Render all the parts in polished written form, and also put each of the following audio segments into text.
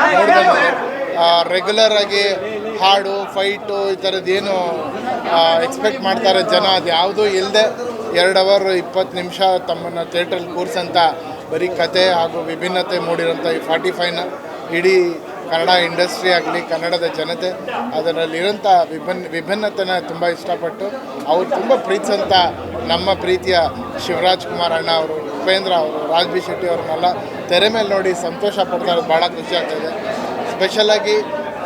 ನೋಡ್ಬಂದಿದೆ. Regular ಆಗಿ ಹಾಡು fight ಈ ಥರದ್ದೇನು ಎಕ್ಸ್ಪೆಕ್ಟ್ ಮಾಡ್ತಾರೆ ಜನ, ಅದು ಯಾವುದೂ ಇಲ್ಲದೆ 2 ಅವರ್ 20 ನಿಮಿಷ ತಮ್ಮನ್ನು ಥಿಯೇಟ್ರಲ್ಲಿ ಕೂರಿಸಂಥ ಬರೀ ಕತೆ ಹಾಗೂ ವಿಭಿನ್ನತೆ ಮೂಡಿರೋಂಥ ಈ 45ನ ಇಡೀ ಕನ್ನಡ ಇಂಡಸ್ಟ್ರಿ ಆಗಲಿ ಕನ್ನಡದ ಜನತೆ ಅದರಲ್ಲಿರೋಂಥ ವಿಭಿನ್ನತೆನ ತುಂಬ ಇಷ್ಟಪಟ್ಟು ಅವ್ರು ತುಂಬ ಪ್ರೀತಿಸೋಂಥ ನಮ್ಮ ಪ್ರೀತಿಯ ಶಿವರಾಜ್ ಕುಮಾರ್ ಅಣ್ಣ ಅವರು, ಉಪೇಂದ್ರ ಅವರು, ರಾಜ್ ಬಿ ಶೆಟ್ಟಿ ಅವ್ರನ್ನೆಲ್ಲ ತೆರೆ ಮೇಲೆ ನೋಡಿ ಸಂತೋಷ ಪಡ್ತಾ ಇರೋದು ಭಾಳ ಖುಷಿ ಆಗ್ತಾಯಿದೆ. ಸ್ಪೆಷಲಾಗಿ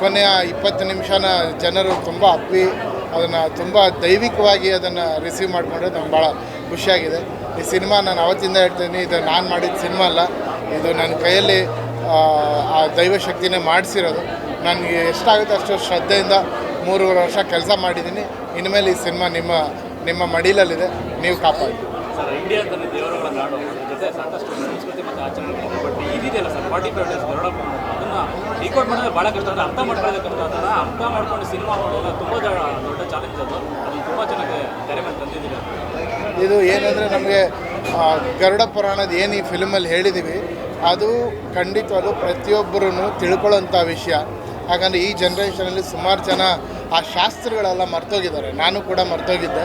ಕೊನೆಯ 20 ನಿಮಿಷನ ಜನರು ತುಂಬ ಅಪ್ಪಿ ಅದನ್ನು ತುಂಬ ದೈವಿಕವಾಗಿ ಅದನ್ನು ರಿಸೀವ್ ಮಾಡಿಕೊಂಡ್ರೆ ನಮ್ಗೆ ಭಾಳ ಖುಷಿಯಾಗಿದೆ. ಈ ಸಿನಿಮಾ ನಾನು ಅವತ್ತಿಂದ ಹೇಳ್ತೀನಿ, ಇದು ನಾನು ಮಾಡಿದ ಸಿನಿಮಾ ಅಲ್ಲ, ಇದು ನನ್ನ ಕೈಯಲ್ಲಿ ಆ ದೈವಶಕ್ತಿನೇ ಮಾಡಿಸಿರೋದು. ನನಗೆ ಎಷ್ಟಾಗುತ್ತೆ ಅಷ್ಟು ಶ್ರದ್ಧೆಯಿಂದ 3.5 ವರ್ಷ ಕೆಲಸ ಮಾಡಿದ್ದೀನಿ. ಇನ್ಮೇಲೆ ಈ ಸಿನಿಮಾ ನಿಮ್ಮ ಮಡಿಲಲ್ಲಿದೆ, ನೀವು ಕಾಪಾಡಿ. ಸರ್, ಇಂಡಿಯಾದಲ್ಲಿ ದೇವರುಗಳ ನಾಡು ಜೊತೆ ಸಾಕಷ್ಟು ಸಂಸ್ಕೃತಿ ಮತ್ತು ಆಚರಣೆಗಳಿದೆ. ಬಟ್ ಇದೆಯಲ್ಲ ಸರ್ 45 ಡೇಸ್ ಗರುಡ ಅದನ್ನು ಡಿಕೋಡ್ ಮಾಡೋದು ಭಾಳ ಕಷ್ಟ, ಅಂದರೆ ಅರ್ಥ ಮಾಡ್ಕೊಳ್ಳೋದು ಕಷ್ಟ. ಅದನ್ನು ಅರ್ಥ ಮಾಡ್ಕೊಂಡು ಸಿನಿಮಾ ಮಾಡೋದು ತುಂಬ ದೊಡ್ಡ ಚಾಲೆಂಜ್. ಅದು ತುಂಬ ಚೆನ್ನಾಗಿ ತೆರೆ ಮೇಲೆ ತಂದಿದ್ದೀರಿ. ಇದು ಏನಂದರೆ ನಮಗೆ ಗರುಡ ಪುರಾಣದ ಏನು ಈ ಫಿಲ್ಮಲ್ಲಿ ಹೇಳಿದ್ದೀವಿ ಅದು ಖಂಡಿತವಾಗ್ಲೂ ಪ್ರತಿಯೊಬ್ಬರೂ ತಿಳ್ಕೊಳ್ಳೋಂಥ ವಿಷಯ. ಹಾಗಂದರೆ ಈ ಜನ್ರೇಷನಲ್ಲಿ ಸುಮಾರು ಜನ ಆ ಶಾಸ್ತ್ರಗಳೆಲ್ಲ ಮರ್ತೋಗಿದ್ದಾರೆ. ನಾನು ಕೂಡ ಮರ್ತೋಗಿದ್ದೆ.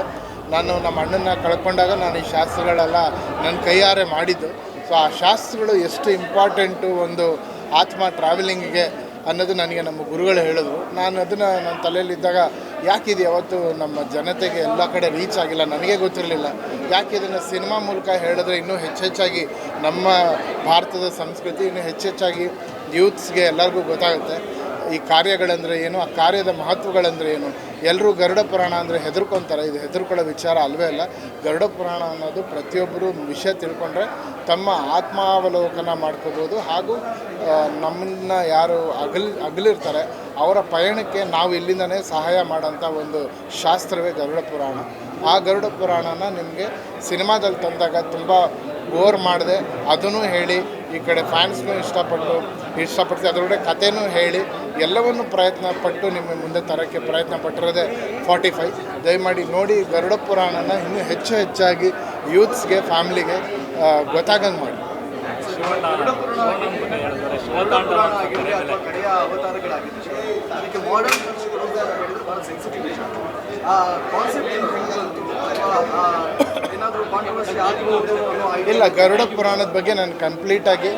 ನಾನು ನಮ್ಮ ಅಣ್ಣನ ಕಳ್ಕೊಂಡಾಗ ನಾನು ಈ ಶಾಸ್ತ್ರಗಳೆಲ್ಲ ನನ್ನ ಕೈಯಾರೆ ಮಾಡಿದ್ದು. ಸೊ ಆ ಶಾಸ್ತ್ರಗಳು ಎಷ್ಟು ಇಂಪಾರ್ಟೆಂಟು ಒಂದು ಆತ್ಮ ಟ್ರಾವೆಲಿಂಗಿಗೆ ಅನ್ನೋದು ನನಗೆ ನಮ್ಮ ಗುರುಗಳು ಹೇಳಿದ್ರು. ನಾನು ಅದನ್ನು ನನ್ನ ತಲೆಯಲ್ಲಿದ್ದಾಗ ಯಾಕಿದು ಯಾವತ್ತು ನಮ್ಮ ಜನತೆಗೆ ಎಲ್ಲ ಕಡೆ ರೀಚ್ ಆಗಿಲ್ಲ, ನನಗೆ ಗೊತ್ತಿರಲಿಲ್ಲ. ಯಾಕೆ ಇದನ್ನು ಸಿನಿಮಾ ಮೂಲಕ ಹೇಳಿದ್ರೆ ಇನ್ನೂ ಹೆಚ್ಚೆಚ್ಚಾಗಿ ನಮ್ಮ ಭಾರತದ ಸಂಸ್ಕೃತಿ ಇನ್ನೂ ಹೆಚ್ಚೆಚ್ಚಾಗಿ ಯೂತ್ಸ್ಗೆ ಎಲ್ಲರಿಗೂ ಗೊತ್ತಾಗುತ್ತೆ. ಈ ಕಾರ್ಯಗಳಂದರೆ ಏನು, ಆ ಕಾರ್ಯದ ಮಹತ್ವಗಳಂದರೆ ಏನು. ಎಲ್ಲರೂ ಗರುಡ ಪುರಾಣ ಅಂದರೆ ಹೆದರ್ಕೊತಾರೆ. ಇದು ಹೆದರ್ಕೊಳ್ಳೋ ವಿಚಾರ ಅಲ್ವೇ ಅಲ್ಲ. ಗರುಡ ಪುರಾಣ ಅನ್ನೋದು ಪ್ರತಿಯೊಬ್ಬರು ವಿಷಯ ತಿಳ್ಕೊಂಡ್ರೆ ತಮ್ಮ ಆತ್ಮಾವಲೋಕನ ಮಾಡ್ಕೋಬೋದು. ಹಾಗೂ ನಮ್ಮನ್ನು ಯಾರು ಅಗಲಿರ್ತಾರೆ ಅವರ ಪಯಣಕ್ಕೆ ನಾವು ಇಲ್ಲಿಂದನೇ ಸಹಾಯ ಮಾಡೋಂಥ ಒಂದು ಶಾಸ್ತ್ರವೇ ಗರುಡ ಪುರಾಣ. ಆ ಗರುಡ ಪುರಾಣನ ನಿಮಗೆ ಸಿನಿಮಾದಲ್ಲಿ ತಂದಾಗ ತುಂಬ ಬೋರ್ ಮಾಡಿದೆ, ಅದನ್ನು ಹೇಳಿ ಈ ಕಡೆ ಫ್ಯಾನ್ಸ್ನೂ ಇಷ್ಟಪಟ್ಟು ಅದರೊಳಗೆ ಕಥೆನೂ ಹೇಳಿ ಎಲ್ಲವನ್ನೂ ಪ್ರಯತ್ನಪಟ್ಟು ನಿಮ್ಮ ಮುಂದೆ ತರೋಕ್ಕೆ ಪ್ರಯತ್ನ ಪಟ್ಟಿರೋದೇ 45. ದಯಮಾಡಿ ನೋಡಿ, ಗರುಡ ಪುರಾಣನ ಇನ್ನೂ ಹೆಚ್ಚಾಗಿ ಯೂತ್ಸ್ಗೆ ಫ್ಯಾಮ್ಲಿಗೆ ಗೊತ್ತಾಗಂಗೆ ಮಾಡಿ. ಇಲ್ಲ, ಗರುಡ ಪುರಾಣದ ಬಗ್ಗೆ ನಾನು ಕಂಪ್ಲೀಟಾಗಿ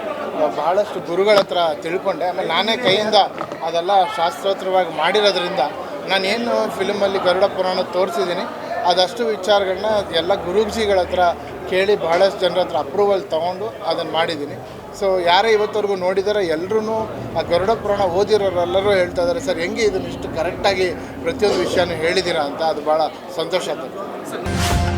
ಬಹಳಷ್ಟು ಗುರುಗಳ ಹತ್ರ ತಿಳ್ಕೊಂಡೆ. ಆಮೇಲೆ ನಾನೇ ಕೈಯಿಂದ ಅದೆಲ್ಲ ಶಾಸ್ತ್ರೋತ್ತರವಾಗಿ ಮಾಡಿರೋದ್ರಿಂದ ನಾನೇನು ಫಿಲ್ಮಲ್ಲಿ ಗರುಡ ಪುರಾಣ ತೋರಿಸಿದ್ದೀನಿ ಅದಷ್ಟು ವಿಚಾರಗಳನ್ನ ಎಲ್ಲ ಗುರೂಜಿಗಳ ಹತ್ರ ಕೇಳಿ ಬಹಳಷ್ಟು ಜನರ ಹತ್ರ ಅಪ್ರೂವಲ್ ತೊಗೊಂಡು ಅದನ್ನು ಮಾಡಿದ್ದೀನಿ. ಸೊ ಯಾರೇ ಇವತ್ತವರೆಗೂ ನೋಡಿದರೆ ಎಲ್ಲರೂ ಆ ಗರುಡ ಪುರಾಣ ಓದಿರೋರೆಲ್ಲರೂ ಹೇಳ್ತಾ ಇದ್ದಾರೆ, ಸರ್ ಹೆಂಗೆ ಇದನ್ನು ಇಷ್ಟು ಕರೆಕ್ಟಾಗಿ ಪ್ರತಿಯೊಂದು ವಿಷಯನೂ ಹೇಳಿದ್ದೀರಾ ಅಂತ. ಅದು ಭಾಳ ಸಂತೋಷ ಆಗ್ತದೆ.